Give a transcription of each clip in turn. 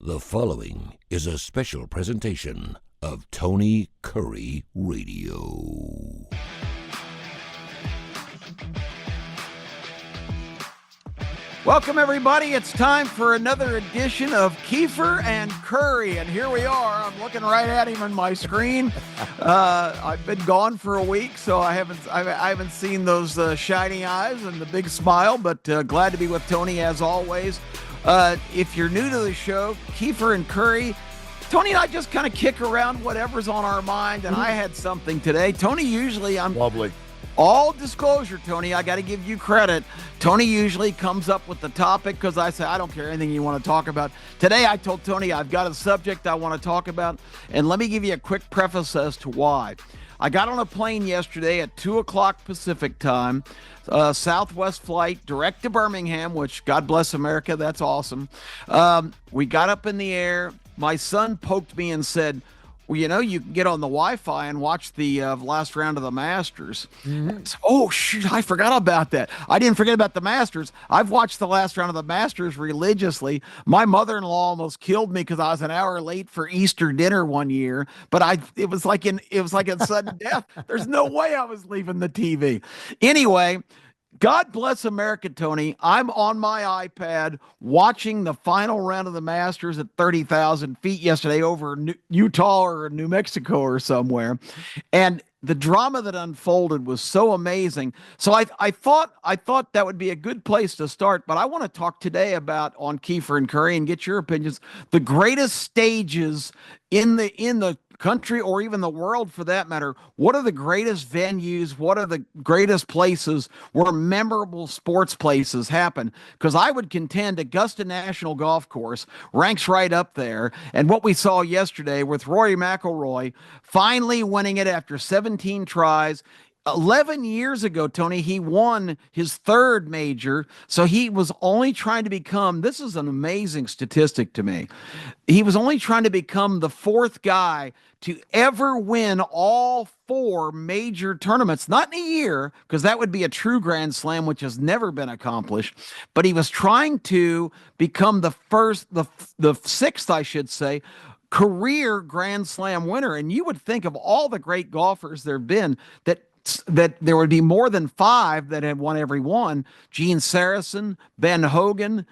The following is a special presentation of Tony Kurre Radio. Welcome, everybody. It's time for another edition of Keefer and Kurre, and here we are. I'm looking right at him on my screen. I've been gone for a week, so I haven't seen those shiny eyes and the big smile, but glad to be with Tony as always. If you're new to the show, Keefer and Kurre, Tony and I just kind of kick around whatever's on our mind, and I had something today. Tony, usually I'm... Lovely. All disclosure, Tony, I got to give you credit. Tony usually comes up with the topic because I say, I don't care anything you want to talk about. Today, I told Tony I've got a subject I want to talk about, and let me give you a quick preface as to why. I got on a plane yesterday at 2 o'clock Pacific time, Southwest flight, direct to Birmingham, which, God bless America, that's awesome. We got up in the air. My son poked me and said, well, you know, you can get on the Wi-Fi and watch the last round of the Masters. Mm-hmm. Oh, shoot, I forgot about that. I didn't forget about the Masters. I've watched the last round of the Masters religiously. My mother-in-law almost killed me because I was an hour late for Easter dinner one year, but it was like in sudden death. There's no way I was leaving the TV. Anyway, God bless America, Tony. I'm on my iPad watching the final round of the Masters at 30,000 feet yesterday over Utah or New Mexico or somewhere. And the drama that unfolded was so amazing. So I thought that would be a good place to start. But I want to talk today about, on Keefer and Kurre, and get your opinions, the greatest stages in the country or even the world for that matter. What are the greatest venues? What are the greatest places where memorable sports places happen? Because I would contend Augusta National Golf Course ranks right up there. And what we saw yesterday with Rory McIlroy finally winning it after 17 tries. 11 years ago, Tony, he won his third major. So he was only trying to become, this is an amazing statistic to me. He was only trying to become the fourth guy to ever win all four major tournaments, not in a year, because that would be a true Grand Slam, which has never been accomplished. But he was trying to become the sixth, I should say, career Grand Slam winner. And you would think of all the great golfers there have been that there would be more than five that had won every one. Gene Sarazen, Ben Hogan,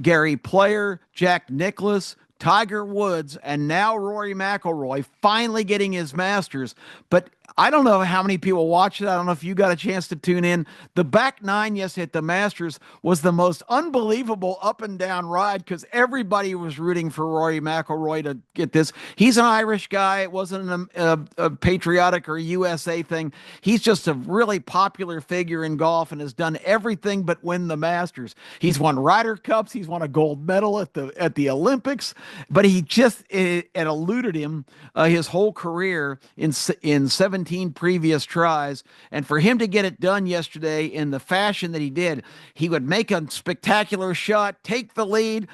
Gary Player, Jack Nicklaus, Tiger Woods, and now Rory McIlroy finally getting his Masters. But I don't know how many people watched it. I don't know if you got a chance to tune in. The back nine yesterday at the Masters was the most unbelievable up and down ride because everybody was rooting for Rory McIlroy to get this. He's an Irish guy. It wasn't a patriotic or USA thing. He's just a really popular figure in golf and has done everything but win the Masters. He's won Ryder Cups. He's won a gold medal at the Olympics, but it eluded him his whole career in 17 previous tries. And for him to get it done yesterday in the fashion that he did, he would make a spectacular shot, take the lead,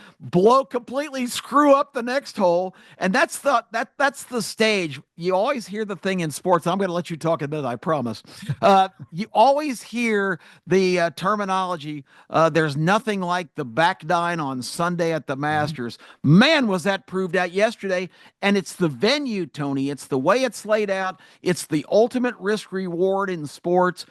completely screw up the next hole. And that's the stage. You always hear the thing in sports. I'm going to let you talk a bit, I promise. You always hear the terminology. There's nothing like the back nine on Sunday at the Masters. Man, was that proved out yesterday. And it's the venue, Tony. It's the way it's laid out. It's the ultimate risk reward in sports.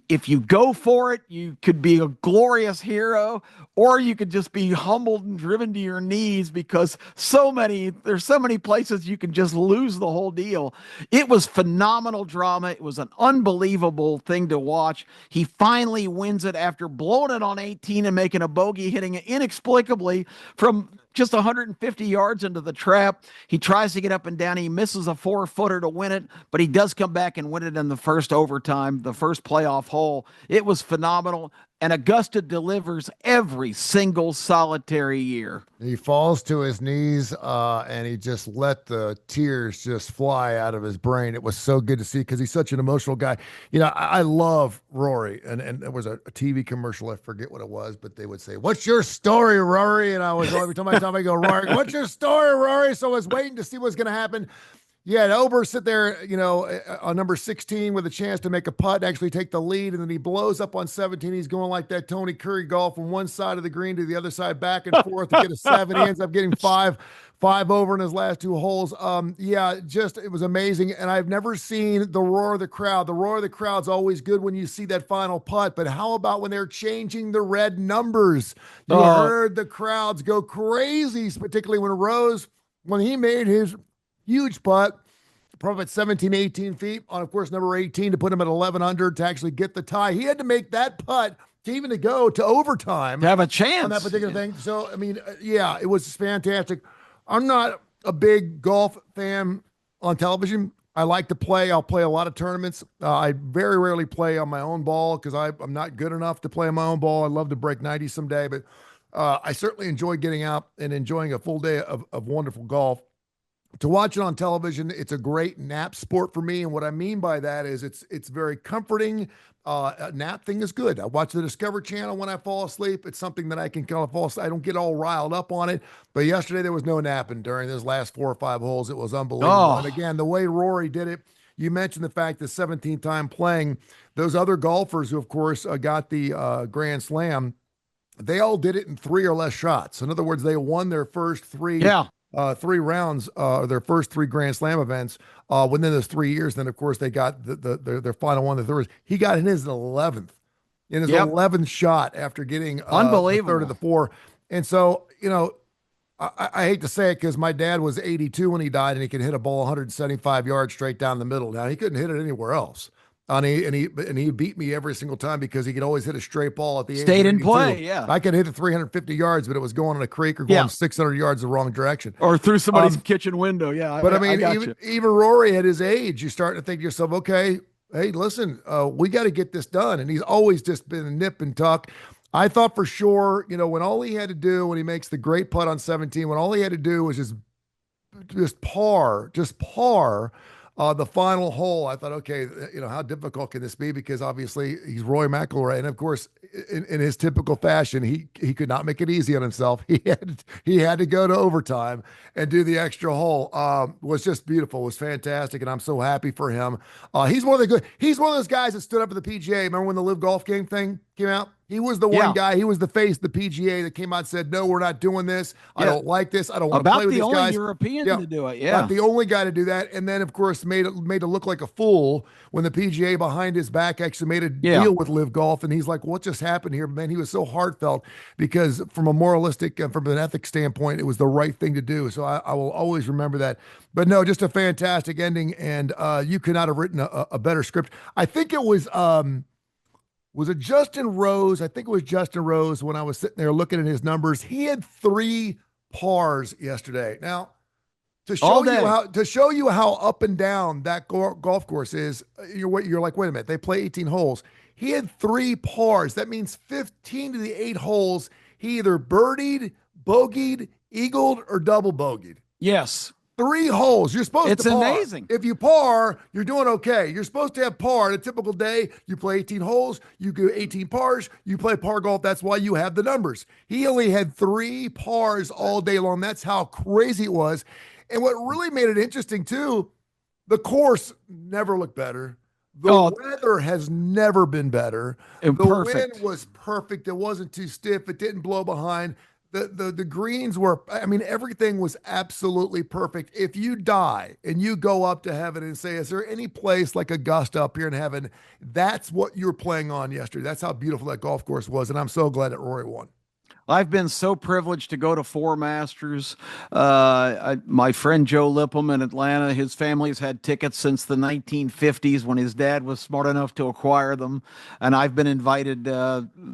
If you go for it, you could be a glorious hero, or you could just be humbled and driven to your knees because there's so many places you can just lose the whole deal. It was phenomenal drama. It was an unbelievable thing to watch. He finally wins it after blowing it on 18 and making a bogey, hitting it inexplicably from just 150 yards into the trap. He tries to get up and down. He misses a 4-footer to win it, but he does come back and win it in the first overtime, the first playoff hole. It was phenomenal. And Augusta delivers every single solitary year. He falls to his knees and he just let the tears just fly out of his brain. It was so good to see because he's such an emotional guy. You know, I love Rory. And there was a TV commercial, I forget what it was, but they would say, "What's your story, Rory?" And I was every time I go, "Rory, what's your story, Rory?" So I was waiting to see what's going to happen. Yeah, and Ober sit there, on number 16 with a chance to make a putt and actually take the lead, and then he blows up on 17. He's going like that Tony Curry golf from one side of the green to the other side, back and forth to get a seven. He ends up getting five over in his last two holes. Yeah, just it was amazing, and I've never seen the roar of the crowd. The roar of the crowd's always good when you see that final putt, but how about when they're changing the red numbers? You heard the crowds go crazy, particularly when he made his huge putt, probably at 17, 18 feet on, of course, number 18 to put him at 1100 to actually get the tie. He had to make that putt to even to go to overtime to have a chance on that particular thing. So, I mean, yeah, it was fantastic. I'm not a big golf fan on television. I like to play. I'll play a lot of tournaments. I very rarely play on my own ball because I'm not good enough to play on my own ball. I'd love to break 90 someday, but I certainly enjoy getting out and enjoying a full day of wonderful golf. To watch it on television, it's a great nap sport for me. And what I mean by that is it's very comforting. A nap thing is good. I watch the Discovery Channel when I fall asleep. It's something that I can kind of fall asleep. I don't get all riled up on it. But yesterday there was no napping during those last 4 or 5 holes. It was unbelievable. Oh. And again, the way Rory did it, you mentioned the fact that 17th time playing, those other golfers who, of course, got the Grand Slam, they all did it in 3 or less shots. In other words, they won their first 3 rounds, their first 3 Grand Slam events within those 3 years. Then, of course, they got their final one, the third. He got in his 11th, 11th shot after getting unbelievable the third of the 4. And so, I hate to say it because my dad was 82 when he died, and he could hit a ball 175 yards straight down the middle. Now, he couldn't hit it anywhere else. And he beat me every single time because he could always hit a straight ball at the stayed in 82. play. Yeah, I could hit it 350 yards, but it was going in a creek or going 600 yards the wrong direction or through somebody's kitchen window. Yeah, but I mean, even Rory at his age, you start to think to yourself, okay, hey, listen, we got to get this done. And he's always just been a nip and tuck. I thought for sure, when all he had to do when he makes the great putt on 17, when all he had to do was just par the final hole, I thought, okay, how difficult can this be? Because obviously he's Roy McIlroy, and of course, in his typical fashion, he could not make it easy on himself. He had to go to overtime and do the extra hole. Was just beautiful. It was fantastic, and I'm so happy for him. He's one of those guys that stood up for the PGA. Remember when the Live Golf Game thing came out? He was the one guy. He was the face of the PGA that came out and said, "No, we're not doing this. I don't like this. I don't want to play with these guys." About the only European to do it. Yeah, about the only guy to do that. And then, of course, made it look like a fool when the PGA behind his back actually made a deal with Live Golf. And he's like, "What just happened here, man?" He was so heartfelt because, from a moralistic, from an ethics standpoint, it was the right thing to do. So I will always remember that. But no, just a fantastic ending, and you could not have written a better script. I think it was. Was it Justin Rose? I think it was Justin Rose when I was sitting there looking at his numbers. He had 3 pars yesterday. Now, to show you how up and down that golf course is, you're like, wait a minute, they play 18 holes. He had 3 pars. That means 15 to the 8 holes. He either birdied, bogeyed, eagled, or double bogeyed. Yes. 3 holes. You're supposed to par. It's amazing. If you par, you're doing okay. You're supposed to have par. On a typical day, you play 18 holes, you go 18 pars, you play par golf. That's why you have the numbers. He only had 3 pars all day long. That's how crazy it was. And what really made it interesting, too, the course never looked better. The weather has never been better. The wind was perfect. It wasn't too stiff. It didn't blow behind. The greens were, I mean, everything was absolutely perfect. If you die and you go up to heaven and say, is there any place like Augusta up here in heaven? That's what you're playing on yesterday. That's how beautiful that golf course was. And I'm so glad that Rory won. I've been so privileged to go to 4 Masters. My friend Joe Lippum in Atlanta, his family's had tickets since the 1950s when his dad was smart enough to acquire them. And I've been invited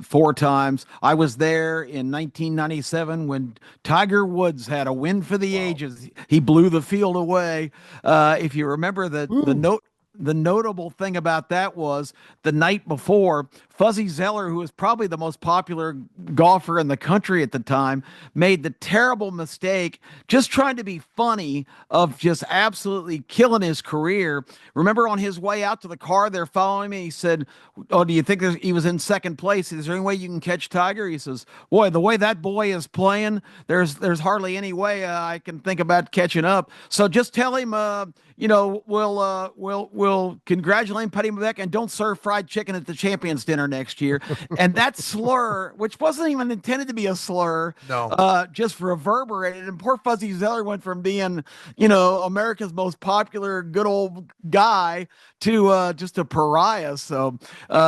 4 times. I was there in 1997 when Tiger Woods had a win for the ages. He blew the field away. If you remember the the notable thing about that was the night before, Fuzzy Zeller, who was probably the most popular golfer in the country at the time, made the terrible mistake just trying to be funny of just absolutely killing his career. Remember on his way out to the car, they're following me. He said, "Oh, do you think he was in second place? Is there any way you can catch Tiger?" He says, "Boy, the way that boy is playing, there's hardly any way I can think about catching up. So just tell him, we'll congratulate him, pet him back, and don't serve fried chicken at the champions dinner next year." And that slur, which wasn't even intended to be a slur, No. just reverberated. And poor Fuzzy Zeller went from being, America's most popular good old guy to just a pariah. So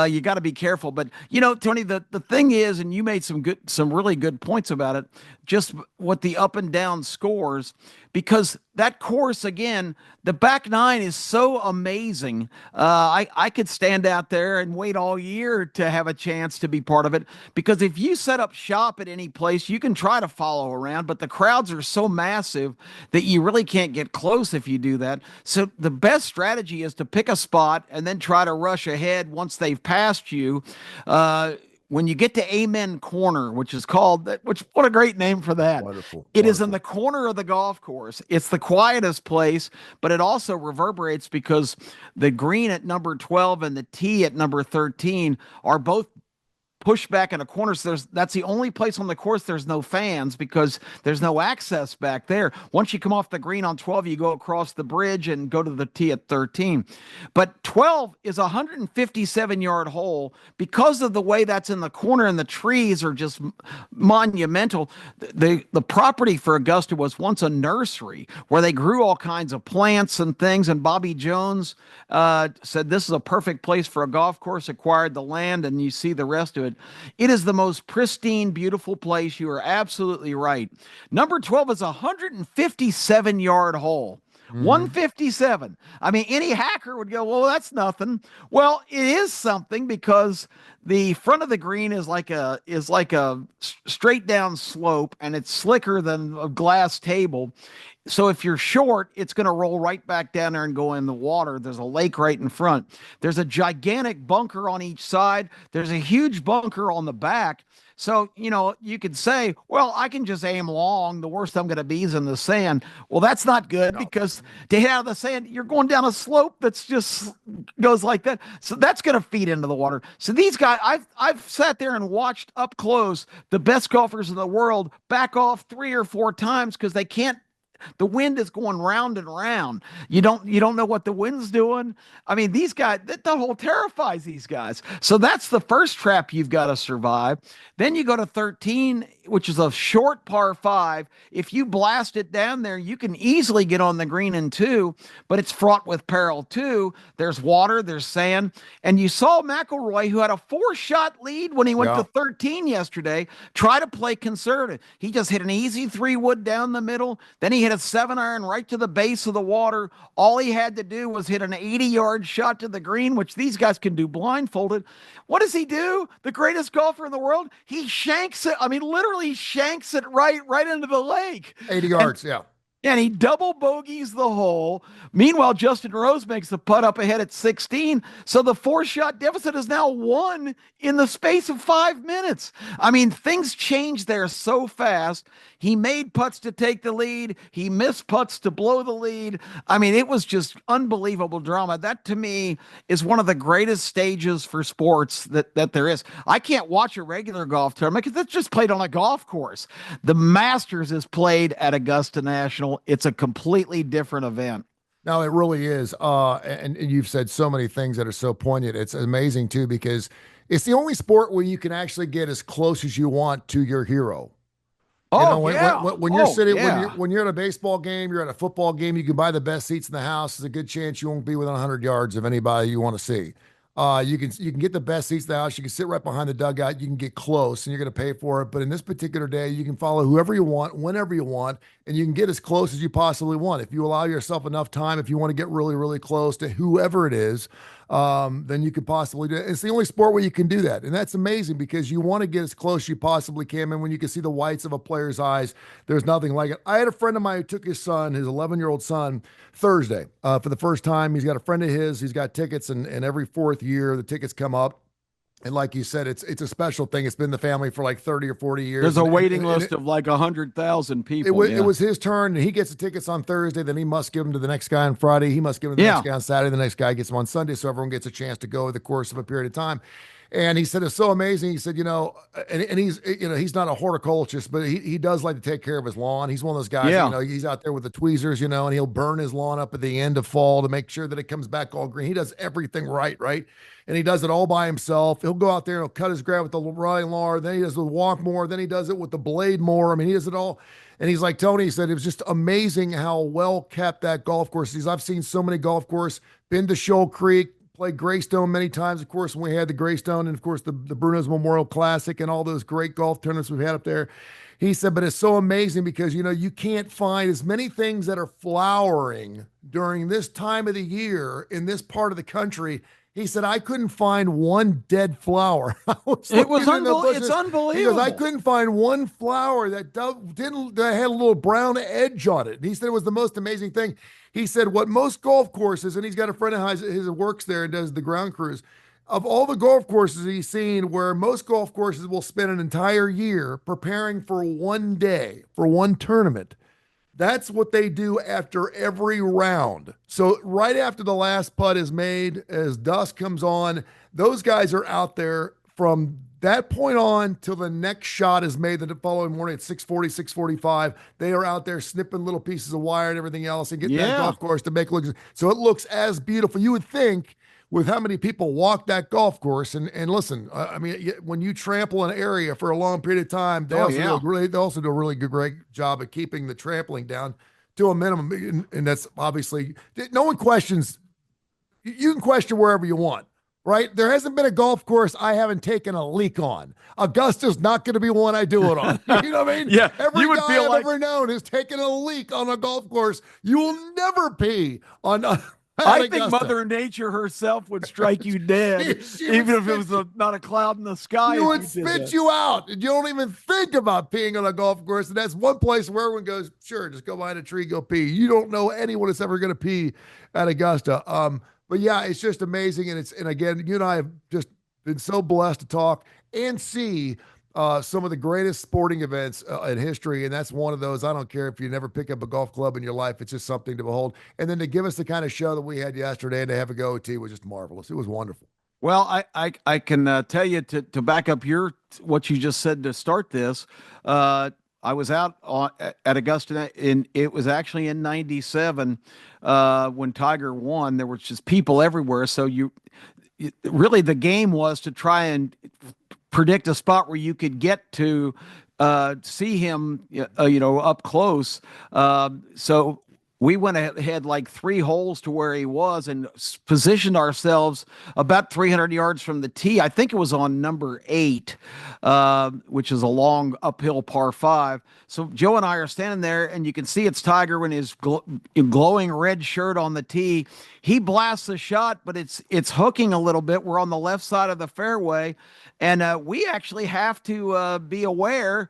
you got to be careful. But Tony, the thing is, and you made some really good points about it, just what the up and down scores, because that course, again, the back nine is so amazing. I could stand out there and wait all year to have a chance to be part of it, because if you set up shop at any place, you can try to follow around, but the crowds are so massive that you really can't get close if you do that. So the best strategy is to pick a spot and then try to rush ahead once they've passed you. When you get to Amen Corner, which what a great name for that. Wonderful. It is in the corner of the golf course. It's the quietest place, but it also reverberates because the green at number 12 and the tee at number 13 are both pushed back in a corner. So that's the only place on the course there's no fans, because there's no access back there. Once you come off the green on 12, you go across the bridge and go to the tee at 13. But 12 is a 157-yard hole because of the way that's in the corner, and the trees are just monumental. The property for Augusta was once a nursery where they grew all kinds of plants and things, and Bobby Jones said this is a perfect place for a golf course, acquired the land, and you see the rest of it. It is the most pristine, beautiful place. You are absolutely right. Number 12 is a 157-yard hole. 157. I mean, any hacker would go, well, that's nothing. Well, it is something, because the front of the green is like a straight down slope, and it's slicker than a glass table. So if you're short, it's going to roll right back down there and go in the water. There's a lake right in front. There's a gigantic bunker on each side. There's a huge bunker on the back. So, you could say, well, I can just aim long. The worst I'm going to be is in the sand. Well, that's not good, because to hit out of the sand, you're going down a slope that's just goes like that. So that's going to feed into the water. So these guys, I've sat there and watched up close the best golfers in the world back off 3 or 4 times because they can't. The wind is going round and round. You don't know what the wind's doing. I mean, these guys, the whole terrifies these guys. So that's the first trap you've got to survive. Then you go to 13, which is a short par 5. If you blast it down there, you can easily get on the green in 2, but it's fraught with peril too. There's water, there's sand. And you saw McIlroy, who had a 4-shot lead when he went to 13 yesterday, try to play conservative. He just hit an easy 3-wood down the middle. Then he hit a 7-iron right to the base of the water. All he had to do was hit an 80-yard shot to the green, which these guys can do blindfolded. What does he do? The greatest golfer in the world. He shanks it. I mean, literally shanks it right into the lake. 80 yards, yeah. And he double bogeys the hole. Meanwhile, Justin Rose makes the putt up ahead at 16. So the 4-shot deficit is now 1 in the space of 5 minutes. I mean, things change there so fast. He made putts to take the lead. He missed putts to blow the lead. I mean, it was just unbelievable drama. That, to me, is one of the greatest stages for sports that there is. I can't watch a regular golf tournament because it's just played on a golf course. The Masters is played at Augusta National. It's a completely different event. No, it really is. And you've said so many things that are so poignant. It's amazing, too, because it's the only sport where you can actually get as close as you want to your hero. When you're sitting, when you're at a baseball game, you're at a football game, you can buy the best seats in the house. There's a good chance you won't be within 100 yards of anybody you want to see. You can get the best seats in the house. You can sit right behind the dugout. You can get close, and you're going to pay for it. But in this particular day, you can follow whoever you want, whenever you want, and you can get as close as you possibly want. If you allow yourself enough time, if you want to get really, really close to whoever it is, than you could possibly do. It's the only sport where you can do that. And that's amazing because you want to get as close as you possibly can. And when you can see the whites of a player's eyes, there's nothing like it. I had a friend of mine who took his son, his 11-year-old son, Thursday for the first time. He's got a friend of his. He's got tickets, and every fourth year the tickets come up. And like you said, it's a special thing. It's been in the family for like 30 or 40 years. There's a waiting list of like 100,000 people. It was his turn, and he gets the tickets on Thursday. Then he must give them to the next guy on Friday. He must give them to the next guy on Saturday. The next guy gets them on Sunday, so everyone gets a chance to go over the course of a period of time. And he said it's so amazing. He said, and he's he's not a horticulturist, but he does like to take care of his lawn. He's one of those guys. He's out there with the tweezers, and he'll burn his lawn up at the end of fall to make sure that it comes back all green. He does everything right. And he does it all by himself. He'll go out there and he'll cut his grass with the riding lawnmower. Then he does the walk mower. Then he does it with the blade mower. I mean, he does it all. And he's like, Tony, he said, it was just amazing how well kept that golf course is. I've seen so many golf courses, been to Shoal Creek, played Greystone many times, of course, when we had the Greystone and, of course, the Bruno's Memorial Classic and all those great golf tournaments we've had up there. He said, but it's so amazing because, you can't find as many things that are flowering during this time of the year in this part of the country. He said, I couldn't find one dead flower. It's unbelievable. He goes, I couldn't find one flower that had a little brown edge on it. And he said it was the most amazing thing. He said what most golf courses, and he's got a friend of his who works there and does the ground cruise, of all the golf courses he's seen, where most golf courses will spend an entire year preparing for one day, for one tournament. That's what they do after every round. So right after the last putt is made, as dusk comes on, those guys are out there from that point on till the next shot is made the following morning at 6:40, 6:45. They are out there snipping little pieces of wire and everything else and getting that golf course to make it look so it looks as beautiful. You would think with how many people walk that golf course. And listen, I mean, when you trample an area for a long period of time, they also do a really great job of keeping the trampling down to a minimum. And that's obviously, no one questions. You can question wherever you want, right? There hasn't been a golf course I haven't taken a leak on. Augusta's not going to be one I do it on. You know what I mean? Yeah. Every guy I've ever known has taken a leak on a golf course. You will never pee on I think Mother Nature herself would strike you dead, even if it was not a cloud in the sky. She would spit you out, and you don't even think about peeing on a golf course. And that's one place where everyone goes, sure, just go behind a tree, go pee. You don't know anyone that's ever going to pee at Augusta. But yeah, it's just amazing. And again, you and I have just been so blessed to talk and see some of the greatest sporting events in history, and that's one of those. I don't care if you never pick up a golf club in your life. It's just something to behold. And then to give us the kind of show that we had yesterday and to have a go at was just marvelous. It was wonderful. Well, I can tell you to back up what you just said to start this. I was out at Augusta, and it was actually in '97 when Tiger won. There were just people everywhere. So really the game was to try and predict a spot where you could get to see him, up close. So we went ahead like 3 holes to where he was and positioned ourselves about 300 yards from the tee. I think it was on number 8, which is a long uphill par 5. So Joe and I are standing there, and you can see it's Tiger in his glowing red shirt on the tee. He blasts the shot, but it's hooking a little bit. We're on the left side of the fairway. And we actually have to be aware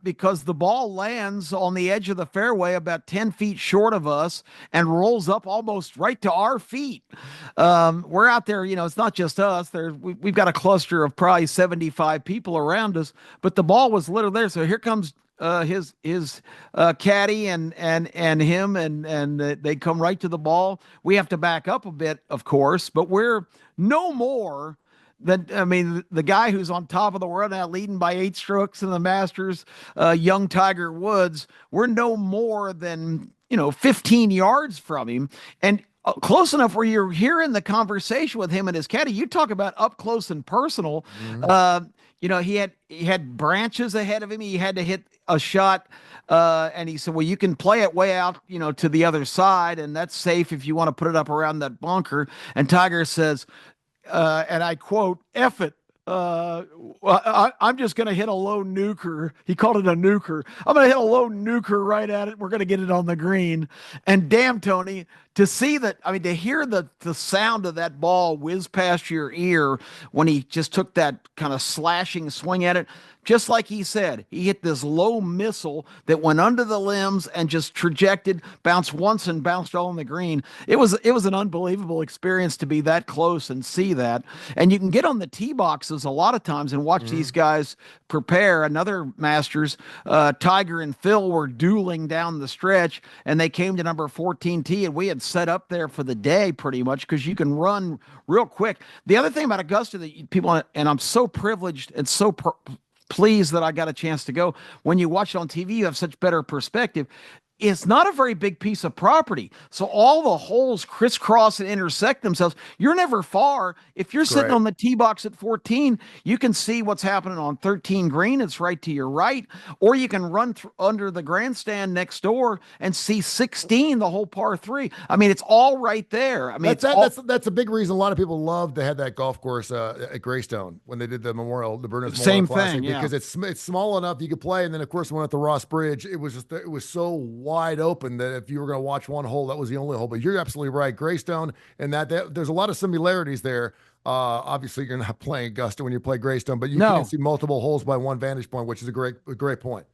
because the ball lands on the edge of the fairway about 10 feet short of us and rolls up almost right to our feet. We're out there, it's not just us. We've got a cluster of probably 75 people around us, but the ball was literally there. So here comes his caddy and him, and they come right to the ball. We have to back up a bit, of course, but we're no more the guy who's on top of the world now, leading by 8 strokes in the Masters, young Tiger Woods, we're no more than 15 yards from him, and close enough where you're hearing the conversation with him and his caddy. You talk about up close and personal. Mm-hmm. He had branches ahead of him. He had to hit a shot, and he said, "Well, you can play it way out, to the other side, and that's safe if you want to put it up around that bunker." And Tiger says, and I quote, "F it. I'm just going to hit a low nuker." He called it a nuker. "I'm going to hit a low nuker right at it. We're going to get it on the green." And damn, Tony, to see that, I mean, to hear the sound of that ball whiz past your ear when he just took that kind of slashing swing at it, just like he said, he hit this low missile that went under the limbs and just trajected, bounced once and bounced all in the green. It was an unbelievable experience to be that close and see that. And you can get on the tee boxes a lot of times and watch these guys prepare. Another Masters, Tiger and Phil were dueling down the stretch, and they came to number 14 tee, and we had set up there for the day pretty much because you can run real quick. The other thing about Augusta that people, and I'm so privileged and so pleased that I got a chance to go. When you watch it on TV, you have such better perspective. It's not a very big piece of property. So all the holes crisscross and intersect themselves. You're never far. If you're sitting on the tee box at 14, you can see what's happening on 13 green. It's right to your right. Or you can run under the grandstand next door and see 16, the whole par three. I mean, it's all right there. I mean, that's a big reason a lot of people love to have that golf course at Greystone when they did the Bruno's Memorial Classic, because it's small enough you could play. And then of course, when at the Ross Bridge, it was so wide open that if you were going to watch one hole, that was the only hole. But you're absolutely right, Greystone, and that there's a lot of similarities there. Obviously, you're not playing Augusta when you play Greystone, but you can see multiple holes by one vantage point, which is a great point.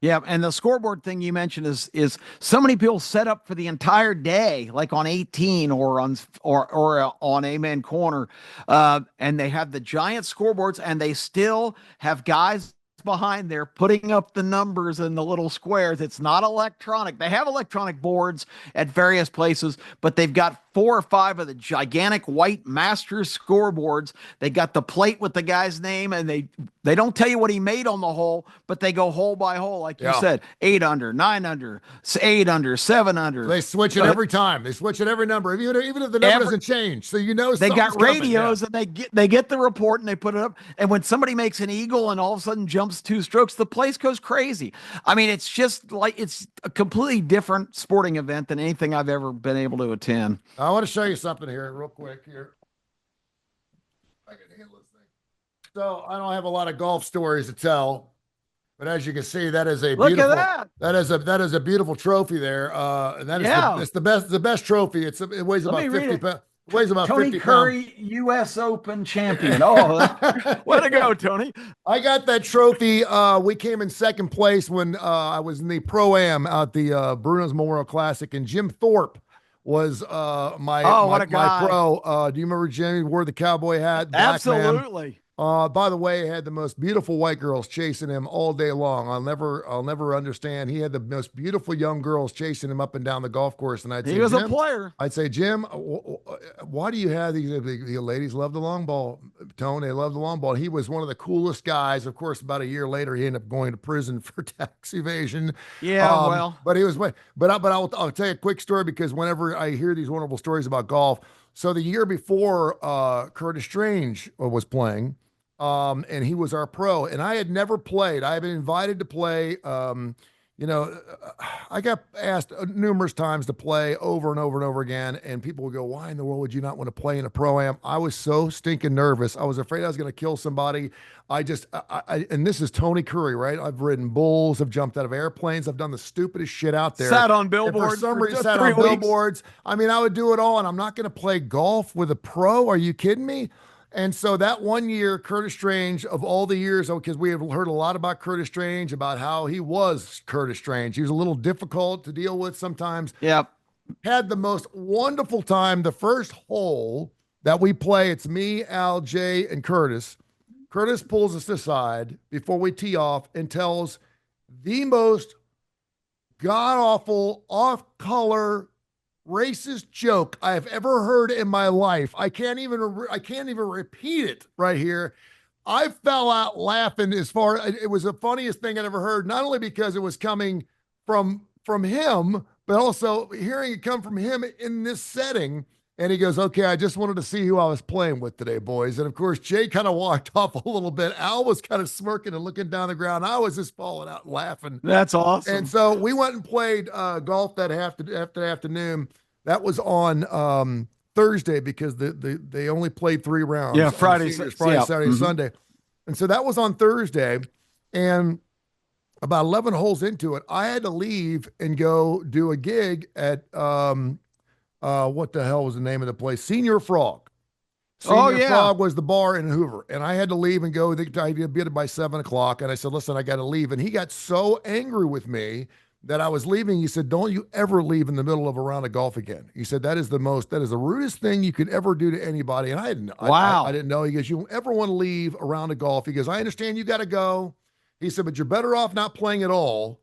Yeah, and the scoreboard thing you mentioned is so many people set up for the entire day, like on 18 or on Amen Corner, and they have the giant scoreboards, and they still have guys behind there putting up the numbers in the little squares. It's not electronic. They have electronic boards at various places, but they've got 4 or 5 of the gigantic white Masters scoreboards. They got the plate with the guy's name, and they don't tell you what he made on the hole, but they go hole by hole, like you said, 8 under, 9 under, 8 under, 7 under. They switch it every time. They switch it every number, even if the number doesn't change. So they got radios, and they get the report and they put it up. And when somebody makes an eagle and all of a sudden jumps 2 strokes, the place goes crazy. I mean, it's just like it's a completely different sporting event than anything I've ever been able to attend. I want to show you something here real quick here. I can handle this thing. So I don't have a lot of golf stories to tell, but as you can see, that is a Look at that. That is a beautiful trophy there. And that is it's the best trophy. It weighs about 50 pounds. Weighs about Tony 50 Curry, pounds. U.S. Open champion. Oh, way to go, Tony. I got that trophy. We came in second place when I was in the Pro-Am at the Bruno's Memorial Classic, and Jim Thorpe was my pro. Do you remember Jim? He wore the cowboy hat. Absolutely. By the way, he had the most beautiful white girls chasing him all day long. I'll never understand. He had the most beautiful young girls chasing him up and down the golf course. And he was a player. I'd say, Jim, why do you have these? The ladies love the long ball. Tone, they love the long ball. He was one of the coolest guys. Of course, about a year later, he ended up going to prison for tax evasion. Yeah, but he was. But I'll tell you a quick story, because whenever I hear these wonderful stories about golf. So the year before, Curtis Strange was playing. And he was our pro, and I had never played. I had been invited to play. I got asked numerous times to play over and over and over again, and people would go, why in the world would you not want to play in a Pro-Am? I was so stinking nervous. I was afraid I was going to kill somebody. And this is Tony Curry, right? I've ridden bulls. I've jumped out of airplanes. I've done the stupidest shit out there. Sat on billboards. For some reason, sat on billboards. I mean, I would do it all, and I'm not going to play golf with a pro. Are you kidding me? And so that one year, Curtis Strange, of all the years, because we have heard a lot about Curtis Strange, about how he was Curtis Strange. He was a little difficult to deal with sometimes. Yep. Had the most wonderful time. The first hole that we play, it's me, Al, Jay, and Curtis. Curtis pulls us aside before we tee off and tells the most god-awful, off-color, racist joke I have ever heard in my life. I can't even repeat it right here. I fell out laughing. It was the funniest thing I'd ever heard, not only because it was coming from him, but also hearing it come from him in this setting. And he goes, okay, I just wanted to see who I was playing with today, boys. And of course, Jay kind of walked off a little bit. Al was kind of smirking and looking down the ground. I was just falling out laughing. That's awesome. And so we went and played golf that afternoon. That was on Thursday, because they only played 3 rounds. Yeah, Friday, Saturday, Sunday. And so that was on Thursday. And about 11 holes into it, I had to leave and go do a gig at what the hell was the name of the place? Senior Frog. Oh Senior yeah. Frog was the bar in Hoover, and I had to leave and go. I did it by 7 o'clock, and I said, "Listen, I got to leave." And he got so angry with me that I was leaving. He said, "Don't you ever leave in the middle of a round of golf again." He said, that is the rudest thing you could ever do to anybody." And I Wow. didn't know. He goes, "You don't ever want to leave a round of golf." He goes, "I understand you got to go." He said, "But you're better off not playing at all,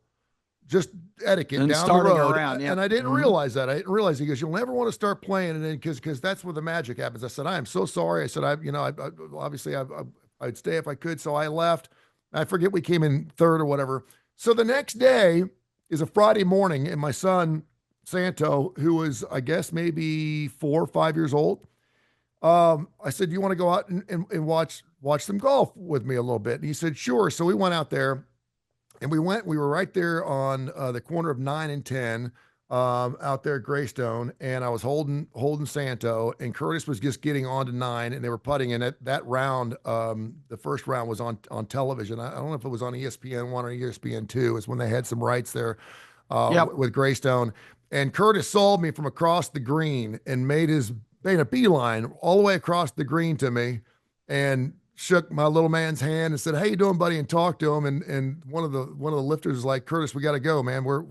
just etiquette And down the starting road." around. And Yep. I didn't Hmm. realize that. I didn't realize. He goes, "You'll never want to start playing," and then because that's where the magic happens. I said, "I am so sorry." I said, obviously I'd stay if I could." So I left. I forget, we came in third or whatever. So the next day is a Friday morning, and my son Santo, who was, I guess, maybe 4 or 5 years old, I said, "Do you want to go out and watch some golf with me a little bit?" And he said, "Sure." So we went out there. And we were right there on the corner of 9 and 10, out there at Greystone. And I was holding Santo, and Curtis was just getting on to 9, and they were putting in it. That round, the first round was on television. I don't know if it was on ESPN1 or ESPN2. Is when they had some rights there Yep. with Greystone. And Curtis saw me from across the green and made a beeline all the way across the green to me, and shook my little man's hand and said, "How you doing, buddy?" and talked to him. And one of the lifters was like, "Curtis, we got to go, man. We're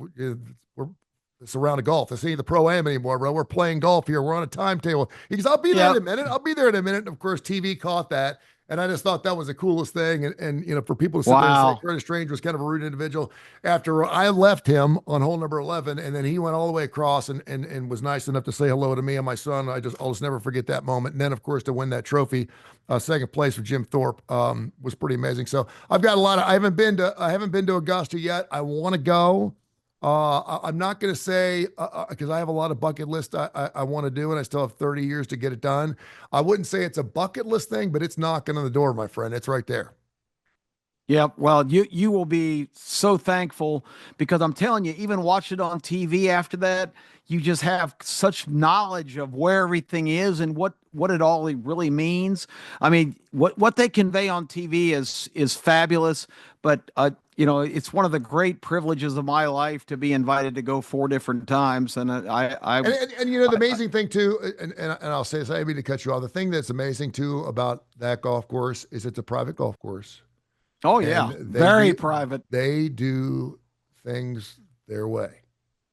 it's a round of golf. This ain't the pro-am anymore, bro. We're playing golf here. We're on a timetable." He goes, "I'll be there in a Yep. minute. I'll be there in a minute." And of course, TV caught that. And I just thought that was the coolest thing. And for people to sit there and say Wow. Curtis Strange was kind of a rude individual, after I left him on hole number 11, and then he went all the way across and was nice enough to say hello to me and my son. I'll just never forget that moment. And then, of course, to win that trophy, second place for Jim Thorpe, was pretty amazing. So I've got a lot of. I haven't been to Augusta yet. I want to go. I'm not going to say, because I have a lot of bucket list I want to do, and I still have 30 years to get it done. I wouldn't say it's a bucket list thing, but it's knocking on the door, my friend. It's right there. Yep. Well, you will be so thankful, because I'm telling you, even watch it on TV after that, you just have such knowledge of where everything is and what it all really means. I mean, what they convey on TV is fabulous, but it's one of the great privileges of my life to be invited to go 4 different times, and The amazing thing too, and I'll say this, I didn't mean to cut you off. The thing that's amazing too about that golf course is it's a private golf course, oh and yeah, very private. they do things their way.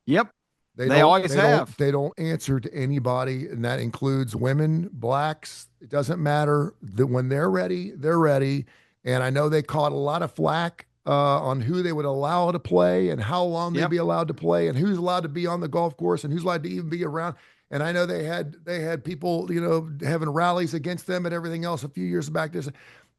Yep. They They don't always have. they don't answer to anybody, and that includes women, blacks. It doesn't matter. That when they're ready, they're ready. And I know they caught a lot of flack on who they would allow to play and how long they'd Yep. be allowed to play and who's allowed to be on the golf course and who's allowed to even be around. And I know they had people, having rallies against them and everything else a few years back.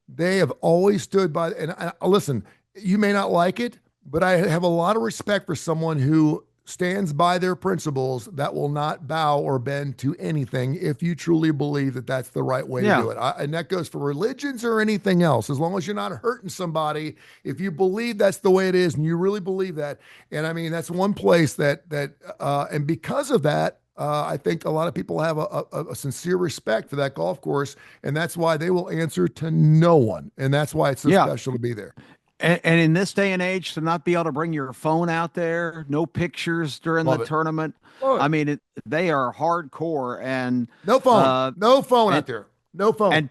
They have always stood by. And listen, you may not like it, but I have a lot of respect for someone who stands by their principles, that will not bow or bend to anything if you truly believe that that's the right way to Yeah. do it. And that goes for religions or anything else. As long as you're not hurting somebody, if you believe that's the way it is and you really believe that. And I mean, that's one place and because of that, I think a lot of people have a sincere respect for that golf course, and that's why they will answer to no one. And that's why it's so Yeah. special to be there. And in this day and age, to not be able to bring your phone out there, no pictures during the Love it. tournament. Love it. I mean, they are hardcore, and No phone. uh, No phone and out there. No phone. and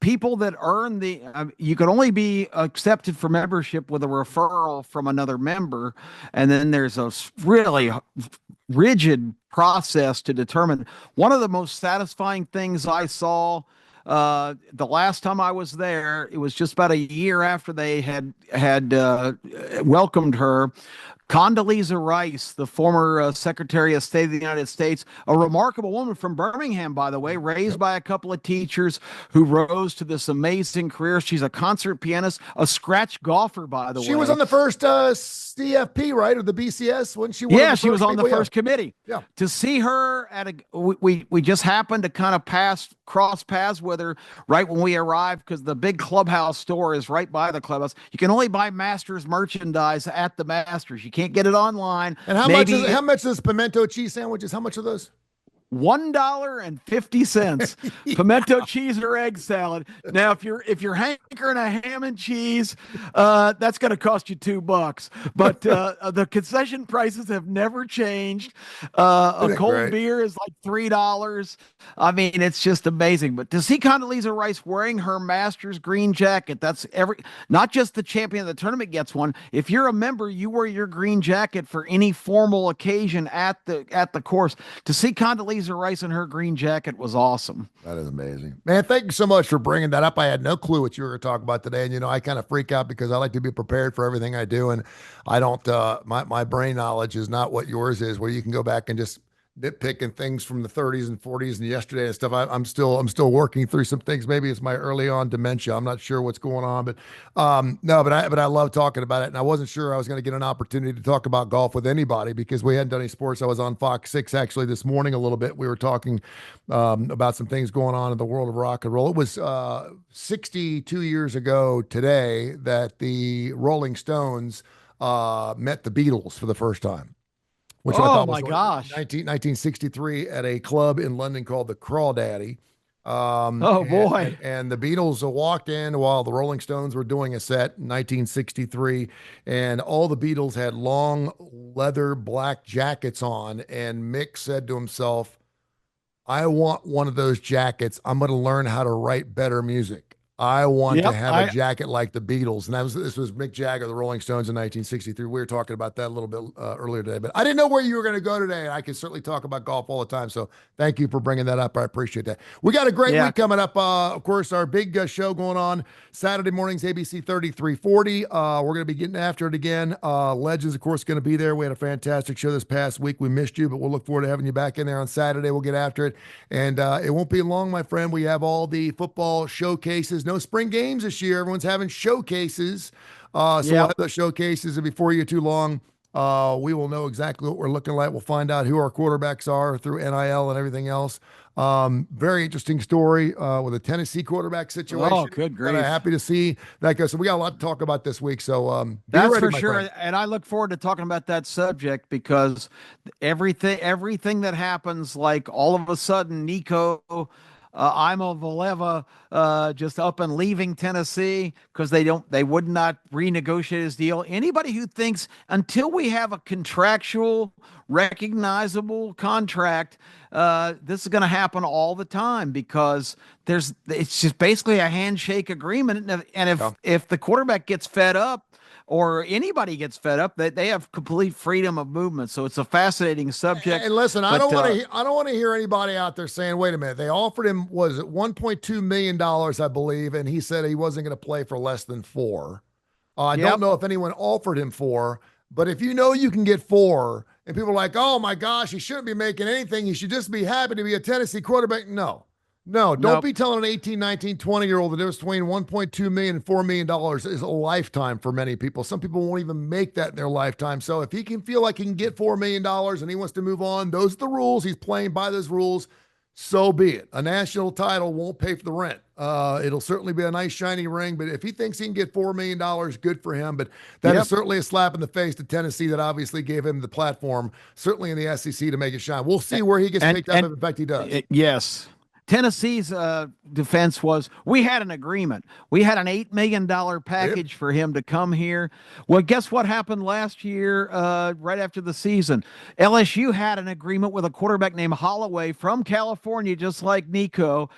people that earn you can only be accepted for membership with a referral from another member, and then there's a really rigid process to determine. One of the most satisfying things I saw the last time I was there, it was just about a year after they had welcomed her. Condoleezza Rice, the former Secretary of State of the United States, a remarkable woman from Birmingham, by the way, raised by a couple of teachers who rose to this amazing career. She's a concert pianist, a scratch golfer, by the way. She was on the first CFP, right, or the BCS when she won. Yeah, she was on the first committee. Yeah. To see her we just happened to kind of cross paths with her right when we arrived, because the big clubhouse store is right by the clubhouse. You can only buy Masters merchandise at the Masters. You can't get it online. And how much is this pimento cheese sandwiches? How much are those? $1.50. Pimento cheese or egg salad. Now, if you're hankering a ham and cheese, that's going to cost you $2. But the concession prices have never changed. A Isn't it cold great? beer is like $3. I mean, it's just amazing. But to see Condoleezza Rice wearing her Masters green jacket, that's not just the champion of the tournament gets one. If you're a member, you wear your green jacket for any formal occasion at the course. To see Condoleezza Rice in her green jacket was awesome. That is amazing. Man, thank you so much for bringing that up. I had no clue what you were going to talk about today. And, I kind of freak out because I like to be prepared for everything I do. And I don't, my brain knowledge is not what yours is, where you can go back and just nitpicking things from the 30s and 40s and yesterday and stuff. I'm still working through some things. Maybe it's my early on dementia. I'm not sure what's going on, but no, but I love talking about it. And I wasn't sure I was going to get an opportunity to talk about golf with anybody because we hadn't done any sports. I was on Fox 6 actually this morning a little bit. We were talking about some things going on in the world of rock and roll. It was 62 years ago today that the Rolling Stones met the Beatles for the first time, which I Oh thought was my gosh. 1963 at a club in London called the Crawdaddy. Oh boy. And the Beatles walked in while the Rolling Stones were doing a set in 1963, and all the Beatles had long leather black jackets on. And Mick said to himself, I want one of those jackets. I'm going to learn how to write better music. I want to Yep. have a jacket like the Beatles. And this was Mick Jagger, the Rolling Stones in 1963. We were talking about that a little bit earlier today, but I didn't know where you were going to go today. And I can certainly talk about golf all the time. So thank you for bringing that up. I appreciate that. We got a great week coming up. Of course, our big show going on Saturday mornings, ABC 3340. We're going to be getting after it again. Legends, of course, going to be there. We had a fantastic show this past week. We missed you, but we'll look forward to having you back in there on Saturday. We'll get after it. And it won't be long, my friend. We have all the football showcases. No spring games this year. Everyone's having showcases. So we'll have those showcases, and before you get too long, we will know exactly what we're looking like. We'll find out who our quarterbacks are through NIL and everything else. Very interesting story with a Tennessee quarterback situation. Oh, good grief. Happy to see that go. So we got a lot to talk about this week. So that's ready, for sure. friend. And I look forward to talking about that subject because everything that happens, like all of a sudden, Nico Imo Valeva just up and leaving Tennessee because they would not renegotiate his deal. Anybody who thinks until we have a contractual, recognizable contract, this is going to happen all the time because it's just basically a handshake agreement. And if the quarterback gets fed up, or anybody gets fed up, they have complete freedom of movement. So it's a fascinating subject. And listen, I don't want to hear anybody out there saying, "Wait a minute, they offered him was it $1.2 million, I believe, and he said he wasn't going to play for less than $4." I don't know if anyone offered him $4, but if you know you can get $4, and people are like, "Oh my gosh, he shouldn't be making anything. He should just be happy to be a Tennessee quarterback." No, don't be telling an 18, 19, 20-year-old the difference between $1.2 million and $4 million is a lifetime for many people. Some people won't even make that in their lifetime. So if he can feel like he can get $4 million and he wants to move on, those are the rules. He's playing by those rules. So be it. A national title won't pay for the rent. It'll certainly be a nice shiny ring, but if he thinks he can get $4 million, good for him. But that is certainly a slap in the face to Tennessee that obviously gave him the platform, certainly in the SEC, to make it shine. We'll see where he gets picked up if, in fact, he does. Yes. Tennessee's defense was we had an agreement. We had an $8 million package for him to come here. Well, guess what happened last year right after the season? LSU had an agreement with a quarterback named Holloway from California, just like Nico.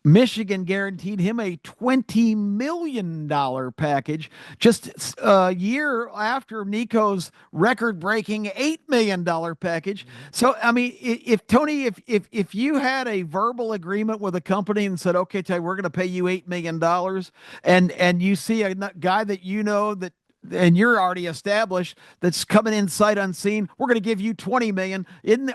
Michigan guaranteed him a $20 million package just a year after Nico's record-breaking $8 million package. So, I mean, if Tony, if you had a verbal agreement with a company and said, okay, Ty, we're going to pay you $8 million, and you see a guy that you know that and you're already established that's coming in sight unseen, we're going to give you 20 million.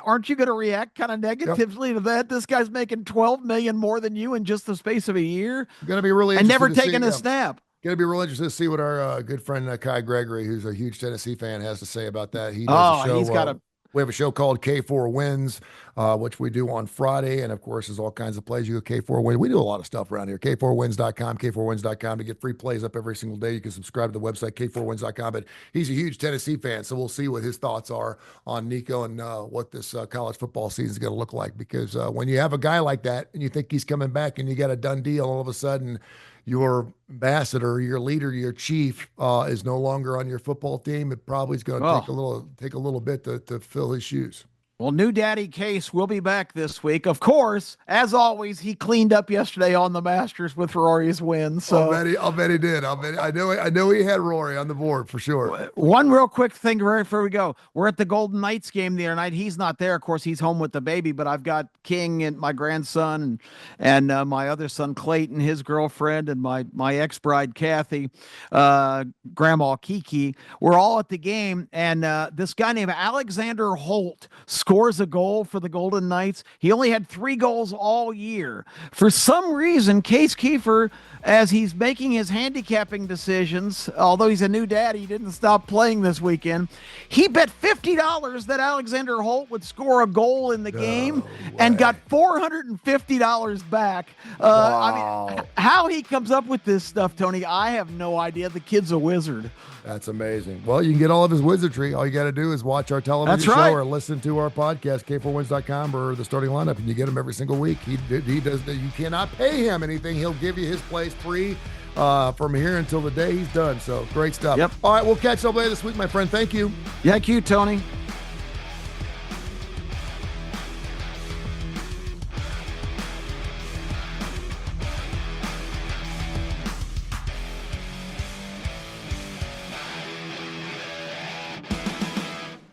Aren't you going to react kind of negatively to that? This guy's making 12 million more than you in just the space of a year. Going to be really and never taking a snap. Going to be real interested to see what our good friend Kai Gregory, who's a huge Tennessee fan, has to say about that. He does a show. We have a show called K4 Wins, which we do on Friday. And of course, there's all kinds of plays. You go K4 Wins. We do a lot of stuff around here. K4wins.com, K4wins.com to get free plays up every single day. You can subscribe to the website, K4wins.com. But he's a huge Tennessee fan. So we'll see what his thoughts are on Nico and what this college football season is going to look like. Because when you have a guy like that and you think he's coming back and you got a done deal, all of a sudden your ambassador, your leader, your chief is no longer on your football team. It probably is going to take a little bit to fill his shoes. Well, new daddy Case will be back this week. Of course, as always, he cleaned up yesterday on the Masters with Rory's win. So I'll bet he did. I know he had Rory on the board for sure. One real quick thing before we go. We're at the Golden Knights game the other night. He's not there. Of course, he's home with the baby, but I've got King and my grandson and my other son, Clayton, his girlfriend, and my ex-bride, Kathy, Grandma Kiki. We're all at the game, and this guy named Alexander Holt scores a goal for the Golden Knights. He only had 3 goals all year. For some reason, Case Keefer, as he's making his handicapping decisions, although he's a new dad, he didn't stop playing this weekend. He bet $50 that Alexander Holt would score a goal in the game and got $450 back. Wow. I mean, how he comes up with this stuff, Tony, I have no idea. The kid's a wizard. That's amazing. Well, you can get all of his wizardry. All you got to do is watch our television show or listen to our podcast, K4wins.com, or the starting lineup, and you get him every single week. He does. You cannot pay him anything. He'll give you his place free from here until the day he's done. So great stuff. Yep. All right, we'll catch up later this week, my friend. Thank you. Thank you, Tony.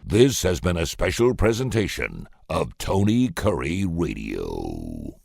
This has been a special presentation of Tony Curry Radio.